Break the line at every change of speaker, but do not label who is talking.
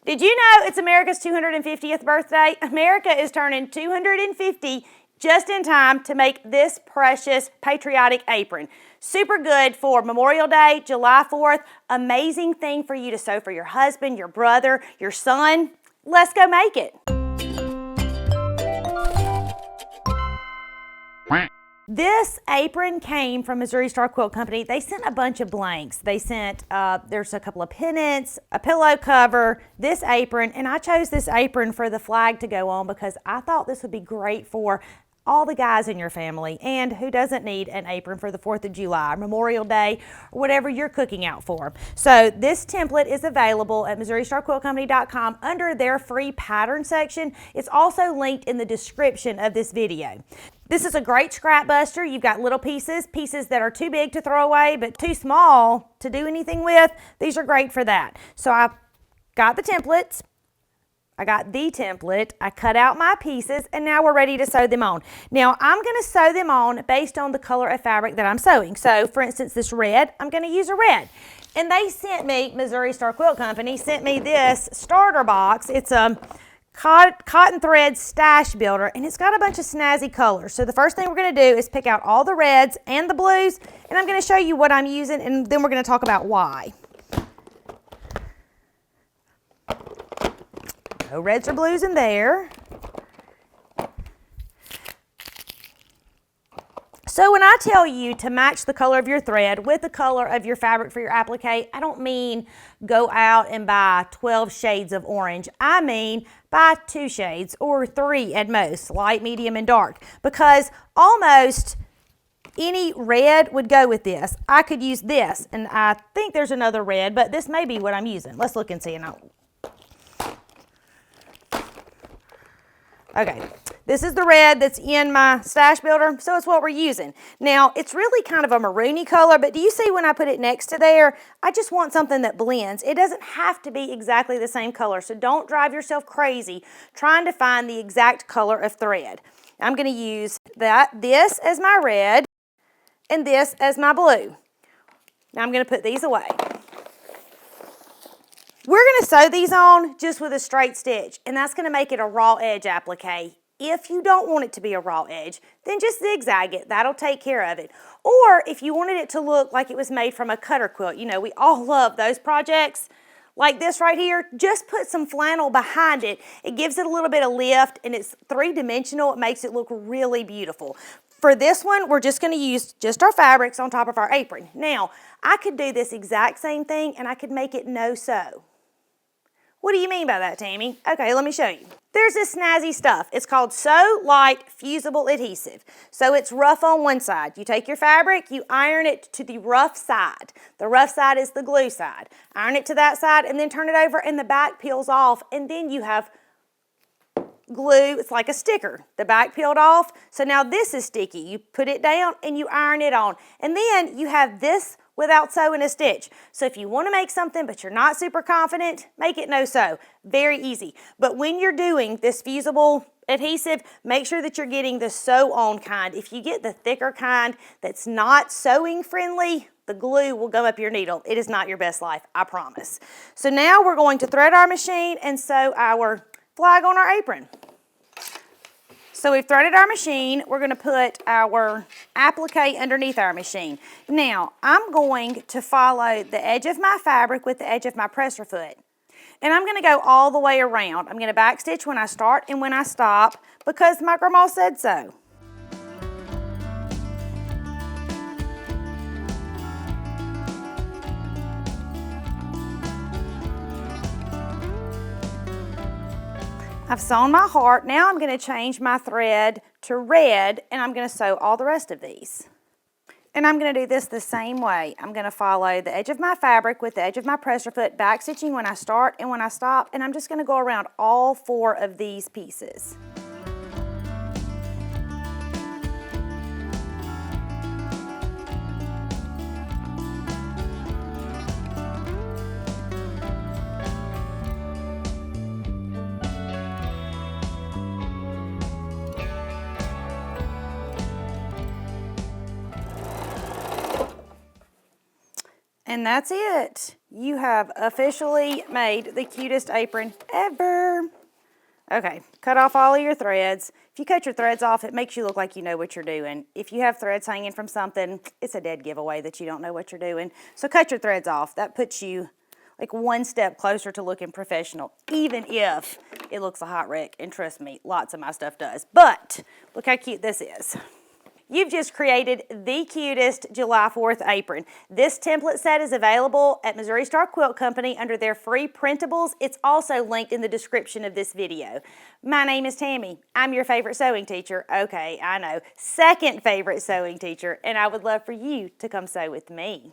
Did you know it's America's 250th birthday? America is turning 250 just in time to make this precious Patriotic apron. Super good for Memorial Day, July 4th. Amazing thing for you to sew for your husband, your brother, your son. Let's go make it. This apron came from Missouri Star Quilt Company. They sent a bunch of blanks. They sent, there's a couple of pennants, a pillow cover, this apron, and I chose this apron for the flag to go on because I thought this would be great for all the guys in your family, and who doesn't need an apron for the 4th of July, Memorial Day, or whatever you're cooking out for. So this template is available at MissouriStarQuiltCompany.com under their free pattern section. It's also linked in the description of this video. This is a great scrap buster. You've got little pieces that are too big to throw away but too small to do anything with. These are great for that. So I got the templates. I cut out my pieces, and now we're ready to sew them on. Now, I'm going to sew them on based on the color of fabric that I'm sewing. So, for instance, this red, I'm going to use a red. And they sent me, Missouri Star Quilt Company, sent me this starter box. It's a cotton thread stash builder, and it's got a bunch of snazzy colors. So the first thing we're going to do is pick out all the reds and the blues, and I'm going to show you what I'm using, and then we're going to talk about why. No reds or blues in there. So when I tell you to match the color of your thread with the color of your fabric for your applique, I don't mean go out and buy 12 shades of orange. I mean buy 2 shades or 3 at most, light, medium, and dark, because almost any red would go with this. I could use this, and I think there's another red, but this may be what I'm using. Let's look and see. Okay, this is the red that's in my stash builder, so it's what we're using. Now, it's really kind of a maroony color, but do you see when I put it next to there? I just want something that blends. It doesn't have to be exactly the same color, so don't drive yourself crazy trying to find the exact color of thread. I'm going to use this as my red and this as my blue. Now I'm going to put these away. We're going to sew these on just with a straight stitch, and that's going to make it a raw edge applique. If you don't want it to be a raw edge, then just zigzag it. That'll take care of it. Or if you wanted it to look like it was made from a cutter quilt, you know, we all love those projects like this right here, just put some flannel behind it. It gives it a little bit of lift, and it's 3-dimensional. It makes it look really beautiful. For this one, we're just going to use just our fabrics on top of our apron. Now, I could do this exact same thing, and I could make it no-sew. What do you mean by that, Tammy? Okay, let me show you. There's this snazzy stuff. It's called Sew Light Fusible Adhesive. So it's rough on one side. You take your fabric, you iron it to the rough side. The rough side is the glue side. Iron it to that side and then turn it over, and the back peels off, and then you have glue. It's like a sticker. The back peeled off, so now this is sticky. You put it down and you iron it on, and then you have this without sewing a stitch. So if you want to make something but you're not super confident, make it no-sew. Very easy. But when you're doing this fusible adhesive, make sure that you're getting the sew-on kind. If you get the thicker kind that's not sewing friendly, the glue will gum up your needle. It is not your best life, I promise. So now we're going to thread our machine and sew our flag on our apron. So we've threaded our machine. We're going to put our applique underneath our machine. Now, I'm going to follow the edge of my fabric with the edge of my presser foot. And I'm going to go all the way around. I'm going to backstitch when I start and when I stop because my grandma said so. I've sewn my heart. Now I'm going to change my thread to red, and I'm going to sew all the rest of these. And I'm going to do this the same way. I'm going to follow the edge of my fabric with the edge of my presser foot, back stitching when I start and when I stop, and I'm just going to go around all 4 of these pieces. And that's it. you have officially made the cutest apron ever. Okay, cut off all of your threads. If you cut your threads off, it makes you look like you know what you're doing. If you have threads hanging from something, it's a dead giveaway that you don't know what you're doing. So cut your threads off. That puts you like one step closer to looking professional, even if it looks a hot wreck. And trust me, lots of my stuff does. But look how cute this is. You've just created the cutest July 4th apron. This template set is available at Missouri Star Quilt Company under their free printables. It's also linked in the description of this video. My name is Tammy. I'm your favorite sewing teacher. Okay, I know. Second favorite sewing teacher, and I would love for you to come sew with me.